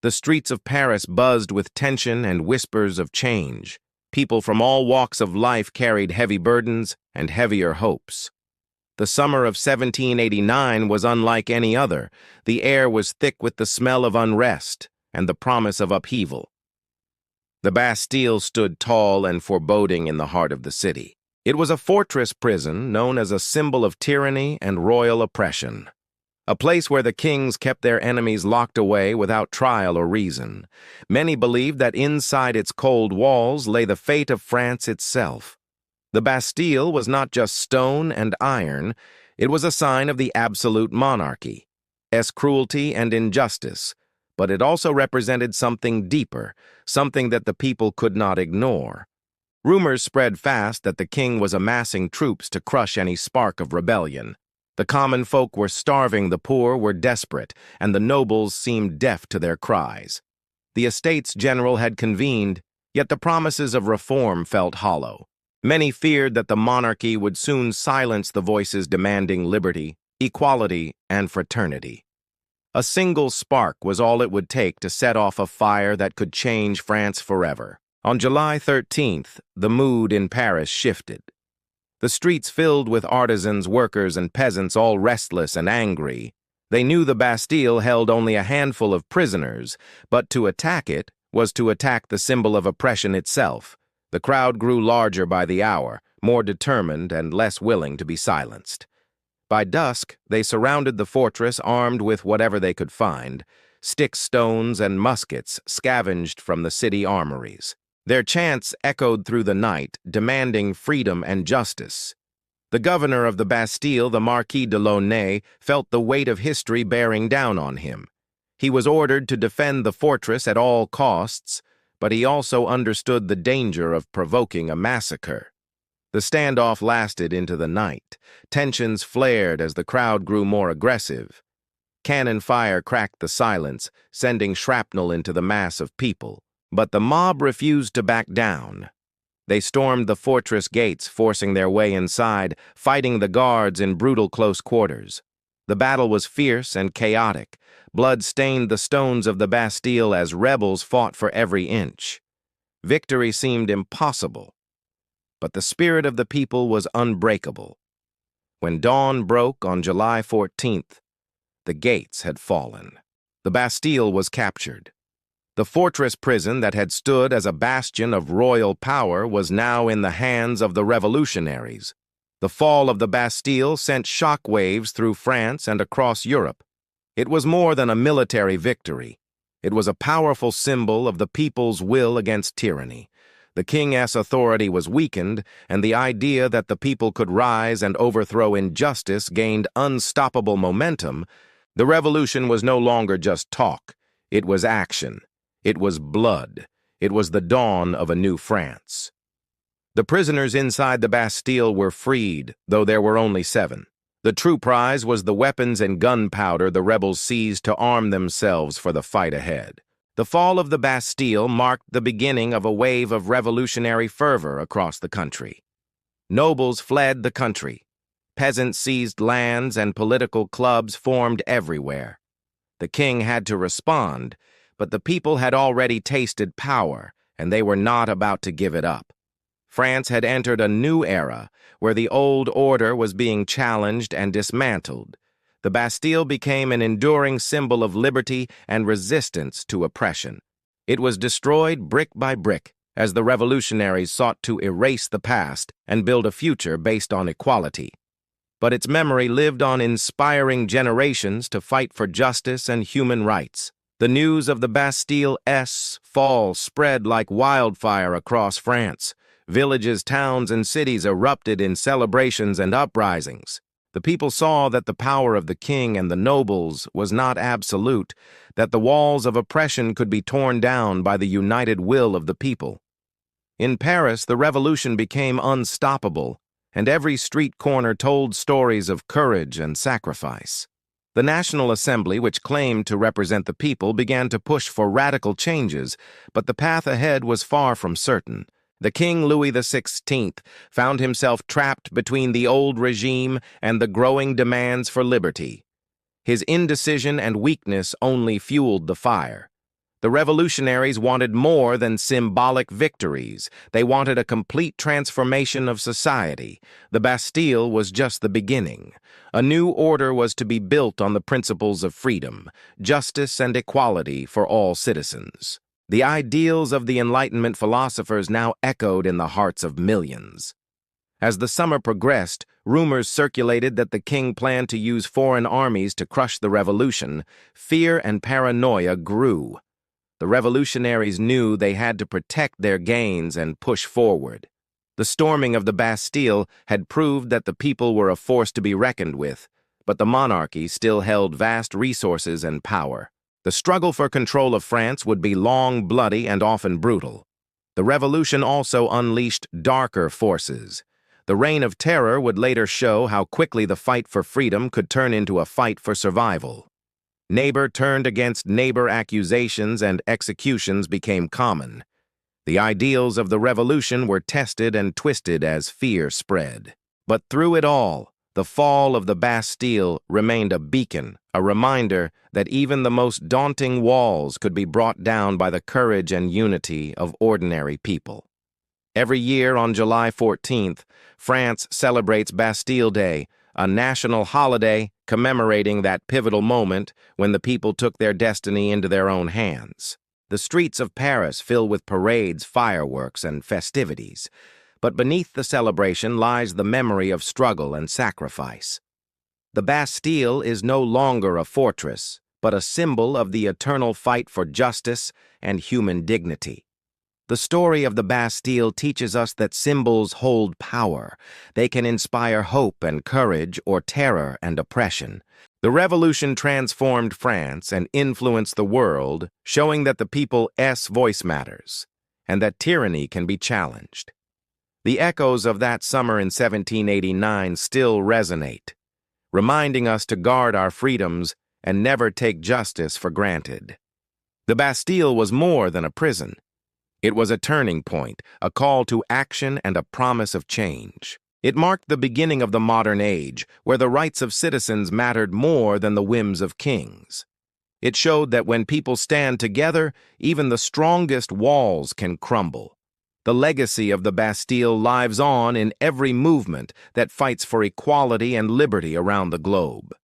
The streets of Paris buzzed with tension and whispers of change. People from all walks of life carried heavy burdens and heavier hopes. The summer of 1789 was unlike any other. The air was thick with the smell of unrest and the promise of upheaval. The Bastille stood tall and foreboding in the heart of the city. It was a fortress prison known as a symbol of tyranny and royal oppression. A place where the kings kept their enemies locked away without trial or reason. Many believed that inside its cold walls lay the fate of France itself. The Bastille was not just stone and iron, it was a sign of the absolute monarchy, cruelty and injustice, but it also represented something deeper, something that the people could not ignore. Rumors spread fast that the king was amassing troops to crush any spark of rebellion. The common folk were starving, the poor were desperate, and the nobles seemed deaf to their cries. The Estates General had convened, yet the promises of reform felt hollow. Many feared that the monarchy would soon silence the voices demanding liberty, equality, and fraternity. A single spark was all it would take to set off a fire that could change France forever. On July 13th, the mood in Paris shifted. The streets filled with artisans, workers, and peasants, all restless and angry. They knew the Bastille held only a handful of prisoners, but to attack it was to attack the symbol of oppression itself. The crowd grew larger by the hour, more determined and less willing to be silenced. By dusk, they surrounded the fortress armed with whatever they could find, sticks, stones, and muskets scavenged from the city armories. Their chants echoed through the night, demanding freedom and justice. The governor of the Bastille, the Marquis de Launay, felt the weight of history bearing down on him. He was ordered to defend the fortress at all costs, but he also understood the danger of provoking a massacre. The standoff lasted into the night. Tensions flared as the crowd grew more aggressive. Cannon fire cracked the silence, sending shrapnel into the mass of people. But the mob refused to back down. They stormed the fortress gates, forcing their way inside, fighting the guards in brutal close quarters. The battle was fierce and chaotic. Blood stained the stones of the Bastille as rebels fought for every inch. Victory seemed impossible, but the spirit of the people was unbreakable. When dawn broke on July 14th, the gates had fallen. The Bastille was captured. The fortress prison that had stood as a bastion of royal power was now in the hands of the revolutionaries. The fall of the Bastille sent shockwaves through France and across Europe. It was more than a military victory. It was a powerful symbol of the people's will against tyranny. The king's authority was weakened, and the idea that the people could rise and overthrow injustice gained unstoppable momentum. The revolution was no longer just talk. It was action. It was blood. It was the dawn of a new France. The prisoners inside the Bastille were freed, though there were only 7. The true prize was the weapons and gunpowder the rebels seized to arm themselves for the fight ahead. The fall of the Bastille marked the beginning of a wave of revolutionary fervor across the country. Nobles fled the country. Peasants seized lands and political clubs formed everywhere. The king had to respond, but the people had already tasted power, and they were not about to give it up. France had entered a new era, where the old order was being challenged and dismantled. The Bastille became an enduring symbol of liberty and resistance to oppression. It was destroyed brick by brick, as the revolutionaries sought to erase the past and build a future based on equality. But its memory lived on, inspiring generations to fight for justice and human rights. The news of the Bastille's fall spread like wildfire across France. Villages, towns, and cities erupted in celebrations and uprisings. The people saw that the power of the king and the nobles was not absolute, that the walls of oppression could be torn down by the united will of the people. In Paris, the revolution became unstoppable, and every street corner told stories of courage and sacrifice. The National Assembly, which claimed to represent the people, began to push for radical changes, but the path ahead was far from certain. The King Louis XVI found himself trapped between the old regime and the growing demands for liberty. His indecision and weakness only fueled the fire. The revolutionaries wanted more than symbolic victories. They wanted a complete transformation of society. The Bastille was just the beginning. A new order was to be built on the principles of freedom, justice, and equality for all citizens. The ideals of the Enlightenment philosophers now echoed in the hearts of millions. As the summer progressed, rumors circulated that the king planned to use foreign armies to crush the revolution. Fear and paranoia grew. The revolutionaries knew they had to protect their gains and push forward. The storming of the Bastille had proved that the people were a force to be reckoned with, but the monarchy still held vast resources and power. The struggle for control of France would be long, bloody, and often brutal. The revolution also unleashed darker forces. The Reign of Terror would later show how quickly the fight for freedom could turn into a fight for survival. Neighbor turned against neighbor, accusations and executions became common. The ideals of the revolution were tested and twisted as fear spread. But through it all, the fall of the Bastille remained a beacon, a reminder that even the most daunting walls could be brought down by the courage and unity of ordinary people. Every year on July 14th, France celebrates Bastille Day, a national holiday commemorating that pivotal moment when the people took their destiny into their own hands. The streets of Paris fill with parades, fireworks, and festivities, but beneath the celebration lies the memory of struggle and sacrifice. The Bastille is no longer a fortress, but a symbol of the eternal fight for justice and human dignity. The story of the Bastille teaches us that symbols hold power. They can inspire hope and courage or terror and oppression. The revolution transformed France and influenced the world, showing that the people's voice matters and that tyranny can be challenged. The echoes of that summer in 1789 still resonate, reminding us to guard our freedoms and never take justice for granted. The Bastille was more than a prison. It was a turning point, a call to action, and a promise of change. It marked the beginning of the modern age, where the rights of citizens mattered more than the whims of kings. It showed that when people stand together, even the strongest walls can crumble. The legacy of the Bastille lives on in every movement that fights for equality and liberty around the globe.